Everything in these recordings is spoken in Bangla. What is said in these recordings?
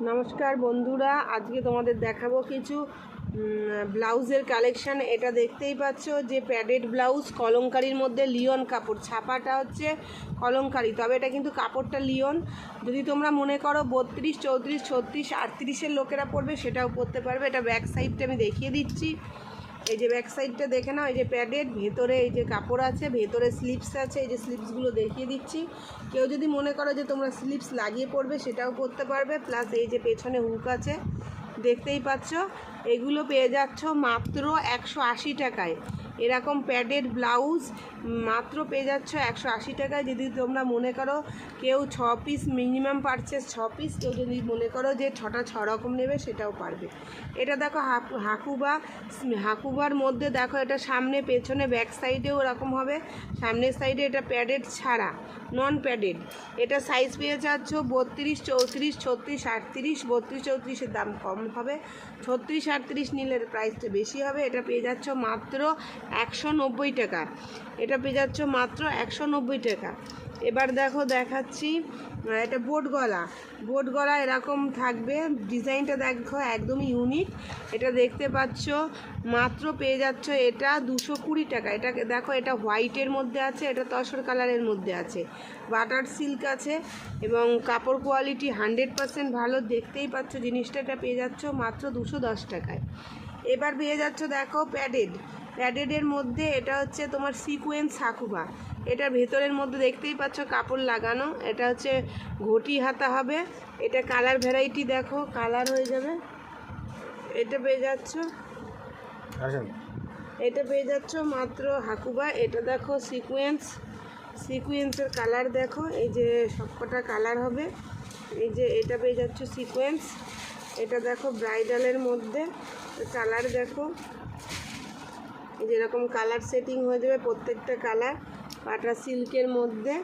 নমস্কার বন্ধুরা, আজকে তোমাদের দেখাবো কিছু ব্লাউজের কালেকশান। এটা দেখতেই পাচ্ছ যে প্যাডেড ব্লাউজ কলমকারির মধ্যে লিওন কাপড়, ছাপাটা হচ্ছে কলমকারি, তবে এটা কিন্তু কাপড়টা লিওন। যদি তোমরা মনে করো 32, 34, 36, 38-এর লোকেরা পরবে সেটাও পরতে পারবে। এটা ব্যাক সাইডটা আমি দেখিয়ে দিচ্ছি। এই যে ব্যাক সাইডটা দেখে নাও, এই যে প্যাডেড, ভেতরে এই যে কাপড় আছে, ভেতরে স্লিপস আছে, এই যে স্লিপসগুলো দেখিয়ে দিচ্ছি। কেউ যদি মনে করো যে তোমরা স্লিপস লাগিয়ে পরবে সেটাও পরতে পারবে। প্লাস এই যে পেছনে হুক আছে, দেখতেই পাচ্ছ। এগুলো পেয়ে যাচ্ছ মাত্র 180 টাকায়। এরকম প্যাডেড ব্লাউজ মাত্র পেয়ে যাচ্ছ 180 টাকায়। যদি তোমরা মনে করো কেউ 6 পিস মিনিমাম পারচেস, 6 পিস, কেউ যদি মনে করো যে 6টা 6 রকম নেবে সেটাও পারবে। এটা দেখো হাকুবার মধ্যে দেখো, এটা সামনে পেছনে ব্যাক সাইডেও এরকম হবে। সামনের সাইডে এটা প্যাডেড ছাড়া, নন প্যাডেড। এটা সাইজ পেয়ে যাচ্ছ 32, 34, 36, 38। 32, 34-এর দাম কম হবে, 36, 38 নিলে প্রাইসটা বেশি হবে। এটা পেয়ে যাচ্ছ মাত্র 190 টাকা। এটা পেয়ে যাচ্ছ মাত্র 190 টাকা। এবার দেখো দেখাচ্ছি, এটা বোট গলা এরকম থাকবে। ডিজাইনটা দেখো একদমই ইউনিক। এটা দেখতে পাচ্ছ মাত্র পেয়ে যাচ্ছ এটা 220 টাকা। এটাকে দেখো, এটা হোয়াইটের মধ্যে আছে, এটা তসর কালারের মধ্যে আছে, বাটার সিল্ক আছে এবং কাপড় কোয়ালিটি 100% ভালো। দেখতেই পাচ্ছ জিনিসটা। এটা পেয়ে যাচ্ছ মাত্র 210 টাকায়। এবার পেয়ে যাচ্ছ দেখো প্যাডেডের মধ্যে, এটা হচ্ছে তোমার সিকোয়েন্স হাকুবা। এটা ভেতরের মধ্যে দেখতেই পাচ্ছ কাপড় লাগানো। এটা হচ্ছে ঘটি হাতা হবে। এটা কালার ভ্যারাইটি দেখো, কালার হয়ে যাবে। এটা পেয়ে যাচ্ছ মাত্র হাকুবা। এটা দেখো সিকোয়েন্সের কালার দেখো, এই যে সবকটা কালার হবে। এই যে এটা পেয়ে যাচ্ছ সিকোয়েন্স। এটা দেখো ব্রাইডালের মধ্যে কালার দেখো, যেরকম কালার সেটিং হয়ে যাবে প্রত্যেকটা কালার। বাটার সিল্কের মধ্যে,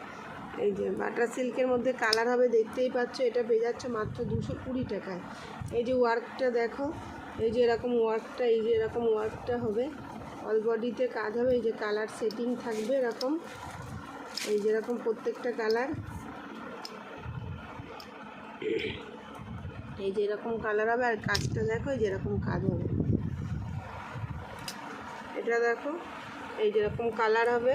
এই যে বাটার সিল্কের মধ্যে কালার হবে, দেখতেই পাচ্ছ। এটা পেয়ে যাচ্ছ মাত্র 220 টাকায়। এই যে ওয়ার্কটা দেখো, এই যে এরকম ওয়ার্কটা, এই যে এরকম ওয়ার্কটা হবে, অল বডিতে কাজ হবে। এই যে কালার সেটিং থাকবে এরকম, এই যেরকম প্রত্যেকটা কালার, এই যে এরকম কালার হবে। আর কাজটা দেখো, এই যেরকম কাজ হবে। এটা দেখো, এই যেরকম কালার হবে।